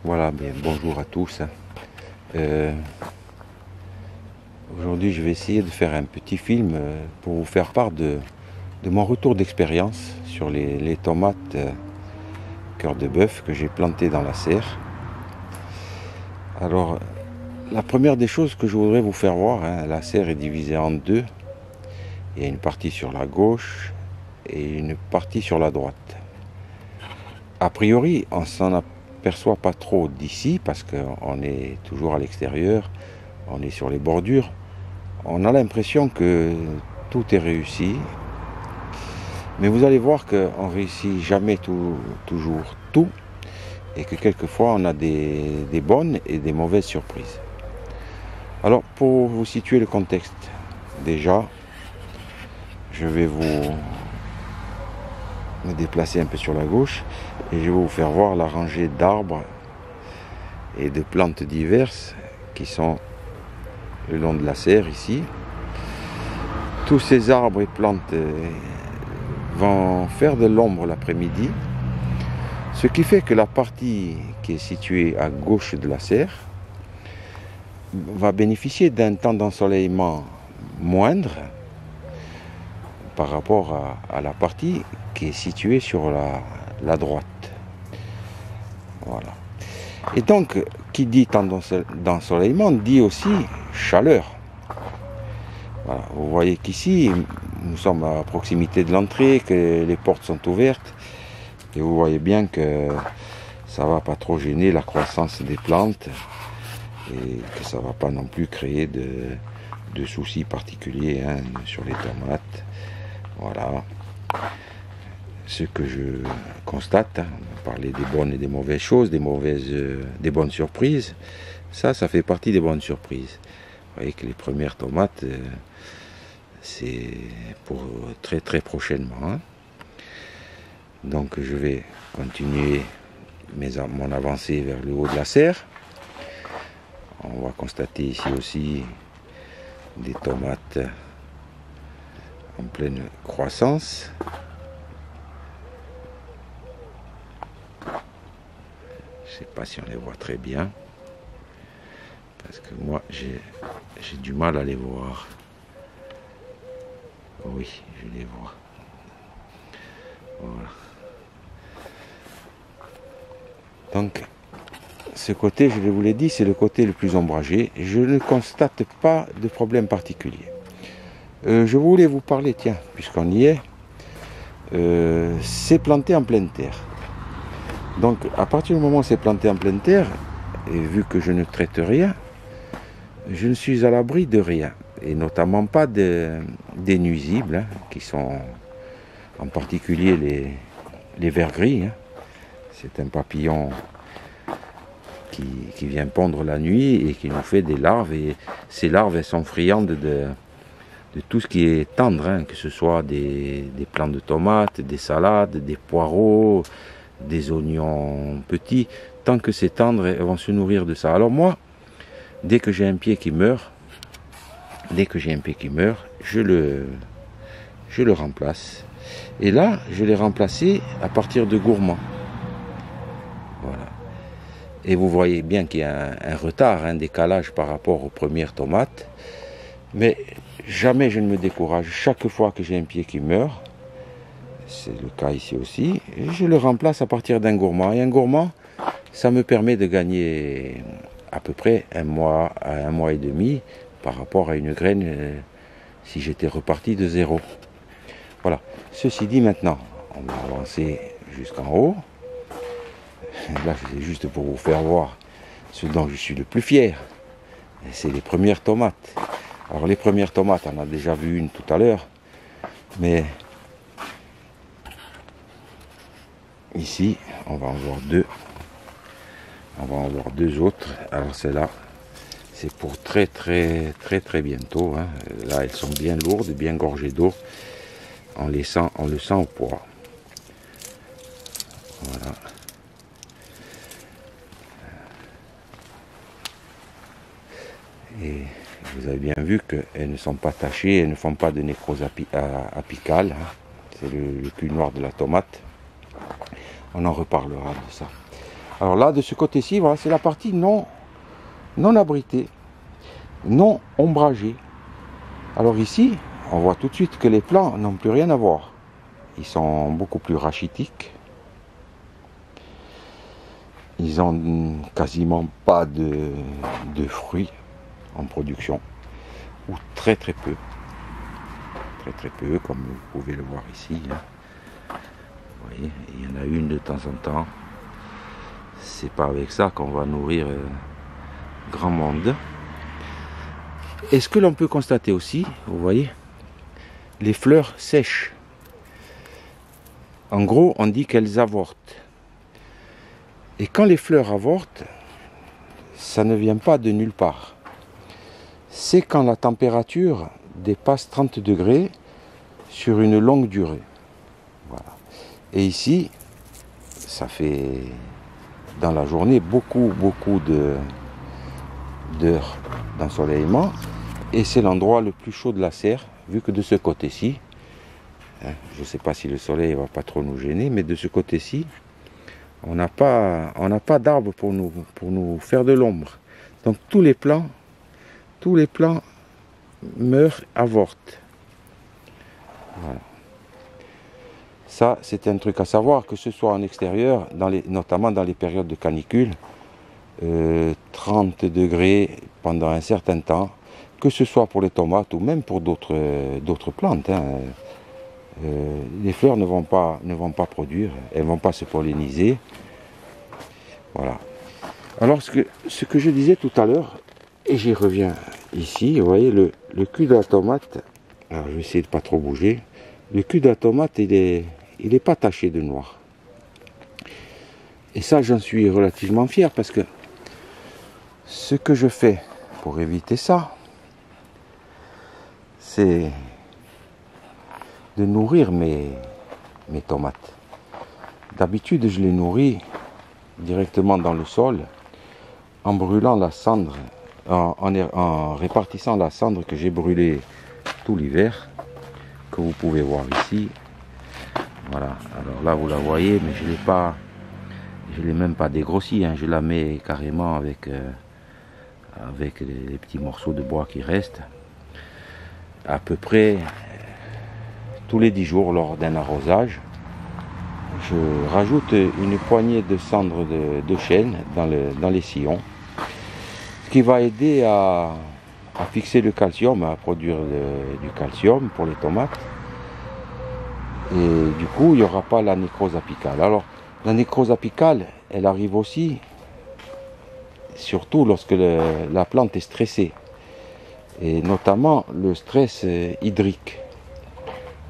Voilà, bien, bonjour à tous. Aujourd'hui, je vais essayer de faire un petit film pour vous faire part de mon retour d'expérience sur les tomates cœur de bœuf que j'ai plantées dans la serre. Alors, la première des choses que je voudrais vous faire voir, la serre est divisée en deux. Il y a une partie sur la gauche et une partie sur la droite. A priori, on s'en aperçoit pas trop d'ici parce qu'on est toujours à l'extérieur, on est sur les bordures. On a l'impression que tout est réussi, mais vous allez voir qu'on ne réussit jamais toujours tout, et que quelquefois on a des bonnes et des mauvaises surprises. Alors, pour vous situer le contexte, déjà, je vais me déplacer un peu sur la gauche et je vais vous faire voir la rangée d'arbres et de plantes diverses qui sont le long de la serre ici. Tous ces arbres et plantes vont faire de l'ombre l'après-midi, ce qui fait que la partie qui est située à gauche de la serre va bénéficier d'un temps d'ensoleillement moindre par rapport à la partie qui est située sur la droite. Voilà. Et donc, qui dit temps d'ensoleillement dit aussi chaleur. Voilà. Vous voyez qu'ici, nous sommes à proximité de l'entrée, que les portes sont ouvertes, et vous voyez bien que ça ne va pas trop gêner la croissance des plantes, et que ça ne va pas non plus créer de soucis particuliers sur les tomates. Voilà. Ce que je constate, on parlait des bonnes et des mauvaises choses, des bonnes surprises, ça fait partie des bonnes surprises. Vous voyez que les premières tomates, c'est pour très très prochainement. Donc je vais continuer mon avancée vers le haut de la serre. On va constater ici aussi des tomates en pleine croissance. Je ne sais pas si on les voit très bien, parce que moi j'ai du mal à les voir. Oui, je les vois. Voilà. Donc, ce côté, je vous l'ai dit, c'est le côté le plus ombragé. Je ne constate pas de problème particulier. Je voulais vous parler, tiens, puisqu'on y est, c'est planté en pleine terre. Donc, à partir du moment où c'est planté en pleine terre, et vu que je ne traite rien, je ne suis à l'abri de rien, et notamment pas des nuisibles, qui sont en particulier les vers gris. C'est un papillon qui vient pondre la nuit et qui nous fait des larves, et ces larves, elles sont friandes de tout ce qui est tendre, que ce soit des plants de tomates, des salades, des poireaux, des oignons petits. Tant que c'est tendre, elles vont se nourrir de ça. Alors moi, dès que j'ai un pied qui meurt, je le remplace. Et là, je l'ai remplacé à partir de gourmands. Voilà. Et vous voyez bien qu'il y a un retard, un décalage par rapport aux premières tomates. Mais jamais je ne me décourage. Chaque fois que j'ai un pied qui meurt, c'est le cas ici aussi, je le remplace à partir d'un gourmand. Et un gourmand, ça me permet de gagner à peu près un mois à un mois et demi par rapport à une graine si j'étais reparti de zéro. Voilà. Ceci dit, maintenant, on va avancer jusqu'en haut. Là, c'est juste pour vous faire voir ce dont je suis le plus fier. C'est les premières tomates. Alors les premières tomates, on a déjà vu une tout à l'heure, mais ici, on va en voir deux. On va en voir deux autres. Alors celle-là, c'est pour très bientôt. Là, elles sont bien lourdes, bien gorgées d'eau. On le sent au poids. Voilà. Et vous avez bien vu qu'elles ne sont pas tachées, elles ne font pas de nécrose apicale. C'est le cul noir de la tomate. On en reparlera de ça. Alors là, de ce côté-ci, voilà, c'est la partie non abritée, non ombragée. Alors ici, on voit tout de suite que les plants n'ont plus rien à voir. Ils sont beaucoup plus rachitiques. Ils n'ont quasiment pas de fruits en production, ou très peu. Très peu, comme vous pouvez le voir ici. Vous voyez, il y en a une de temps en temps. C'est pas avec ça qu'on va nourrir grand monde. Et ce que l'on peut constater aussi, vous voyez, les fleurs sèches. En gros, on dit qu'elles avortent. Et quand les fleurs avortent, ça ne vient pas de nulle part. C'est quand la température dépasse 30 degrés sur une longue durée. Voilà. Et ici, ça fait dans la journée beaucoup d'heures d'ensoleillement. Et c'est l'endroit le plus chaud de la serre, vu que de ce côté-ci, je ne sais pas si le soleil ne va pas trop nous gêner, mais de ce côté-ci, on n'a pas d'arbres pour nous faire de l'ombre. Donc tous les plants meurent, avortent. Voilà. Ça, c'est un truc à savoir, que ce soit en extérieur, notamment dans les périodes de canicule, 30 degrés pendant un certain temps, que ce soit pour les tomates ou même pour d'autres plantes. Les fleurs ne vont pas produire, elles ne vont pas se polliniser. Voilà. Alors ce que je disais tout à l'heure, et j'y reviens ici, vous voyez le cul de la tomate, alors je vais essayer de pas trop bouger, le cul de la tomate il est pas taché de noir. Et ça j'en suis relativement fier parce que ce que je fais pour éviter ça, c'est de nourrir mes tomates. D'habitude, je les nourris directement dans le sol en brûlant la cendre, en répartissant la cendre que j'ai brûlée tout l'hiver, que vous pouvez voir ici. Voilà, alors là vous la voyez, mais je l'ai même pas dégrossie, je la mets carrément avec les petits morceaux de bois qui restent, à peu près tous les 10 jours lors d'un arrosage. Je rajoute une poignée de cendre de chêne dans les sillons, ce qui va aider à fixer le calcium, à produire du calcium pour les tomates. Et du coup, il n'y aura pas la nécrose apicale. Alors, la nécrose apicale, elle arrive aussi, surtout lorsque la plante est stressée, et notamment le stress hydrique.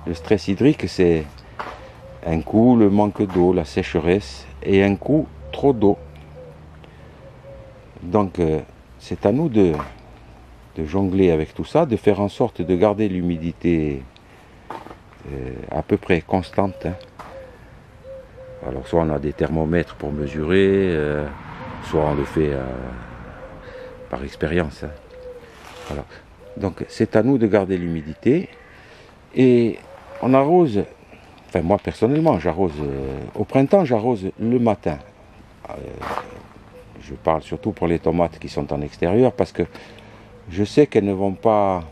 Le stress hydrique, c'est un coup le manque d'eau, la sécheresse, et un coup trop d'eau. Donc c'est à nous de jongler avec tout ça, de faire en sorte de garder l'humidité à peu près constante. Alors soit on a des thermomètres pour mesurer, soit on le fait par expérience. Voilà. Donc c'est à nous de garder l'humidité, et on arrose. Enfin, moi personnellement, j'arrose au printemps, j'arrose le matin. Je parle surtout pour les tomates qui sont en extérieur, parce que je sais qu'elles ne vont pas,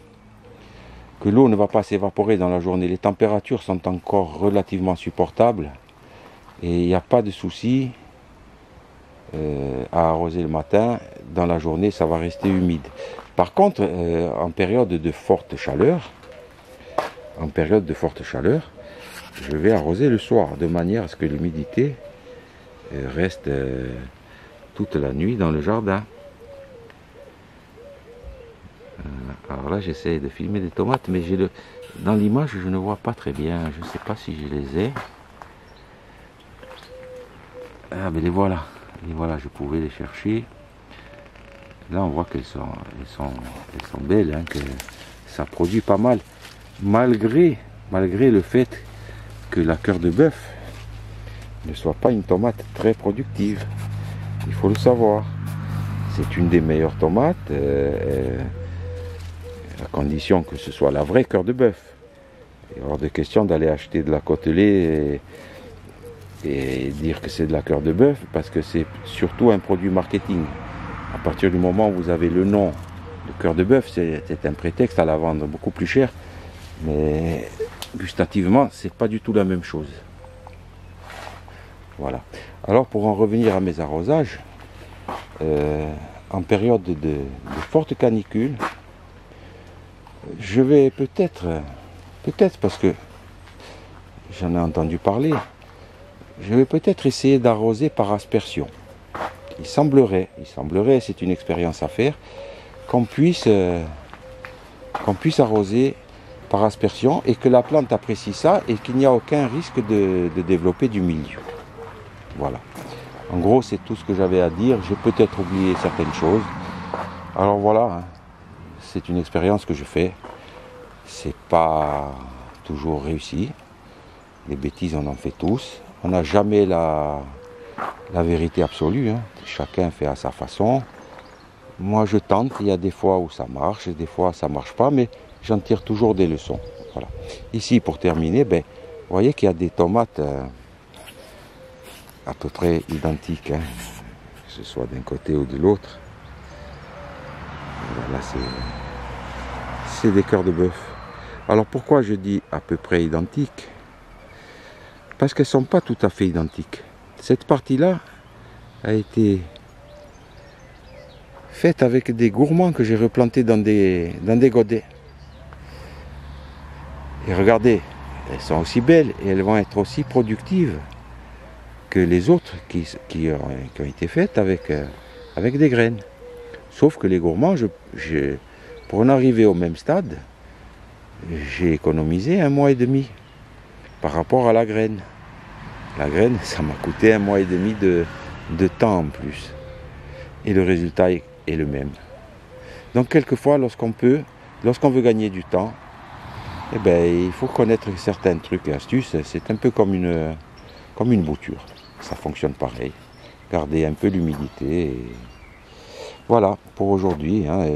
que l'eau ne va pas s'évaporer dans la journée. Les températures sont encore relativement supportables et il n'y a pas de souci à arroser le matin. Dans la journée, ça va rester humide. Par contre, en période de forte chaleur, je vais arroser le soir, de manière à ce que l'humidité reste toute la nuit dans le jardin. Alors là, j'essaie de filmer des tomates, mais dans l'image, je ne vois pas très bien. Je ne sais pas si je les ai. Ah, mais les voilà. Les voilà, je pouvais les chercher. Là, on voit qu'elles sont belles, que ça produit pas mal. Malgré le fait que la cœur de bœuf ne soit pas une tomate très productive. Il faut le savoir. C'est une des meilleures tomates, à condition que ce soit la vraie cœur de bœuf. Il est hors de question d'aller acheter de la Côtelée et dire que c'est de la cœur de bœuf, parce que c'est surtout un produit marketing. À partir du moment où vous avez le nom de cœur de bœuf, c'est un prétexte à la vendre beaucoup plus cher, mais gustativement, c'est pas du tout la même chose. Voilà. Alors pour en revenir à mes arrosages, en période de forte canicule, je vais peut-être parce que j'en ai entendu parler, je vais peut-être essayer d'arroser par aspersion. Il semblerait, c'est une expérience à faire, qu'on puisse arroser par aspersion et que la plante apprécie ça et qu'il n'y a aucun risque de développer du mildiou. Voilà. En gros, c'est tout ce que j'avais à dire. J'ai peut-être oublié certaines choses. Alors voilà, hein. C'est une expérience que je fais. C'est pas toujours réussi. Les bêtises, on en fait tous. On n'a jamais la vérité absolue, hein. Chacun fait à sa façon. Moi, je tente. Il y a des fois où ça marche, des fois ça marche pas, mais j'en tire toujours des leçons. Voilà. Ici, pour terminer, vous voyez qu'il y a des tomates à peu près identiques, hein, que ce soit d'un côté ou de l'autre. Voilà, c'est des cœurs de bœuf. Alors pourquoi je dis à peu près identiques? Parce qu'elles ne sont pas tout à fait identiques. Cette partie-là a été faite avec des gourmands que j'ai replantés dans des godets. Et regardez, elles sont aussi belles et elles vont être aussi productives que les autres qui ont été faites avec des graines. Sauf que les gourmands, pour en arriver au même stade, j'ai économisé 1 mois et demi par rapport à la graine. La graine, ça m'a coûté 1 mois et demi de temps en plus. Et le résultat est le même. Donc quelquefois, lorsqu'on veut gagner du temps, il faut connaître certains trucs et astuces. C'est un peu comme une bouture. Ça fonctionne pareil. Garder un peu l'humidité. Voilà pour aujourd'hui, hein,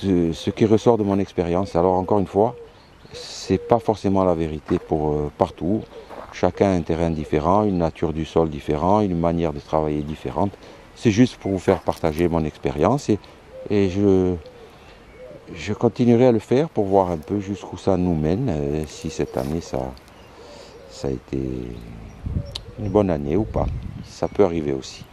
ce qui ressort de mon expérience. Alors encore une fois, c'est pas forcément la vérité pour partout. Chacun a un terrain différent, une nature du sol différente, une manière de travailler différente. C'est juste pour vous faire partager mon expérience et je continuerai à le faire pour voir un peu jusqu'où ça nous mène, si cette année ça a été une bonne année ou pas. Ça peut arriver aussi.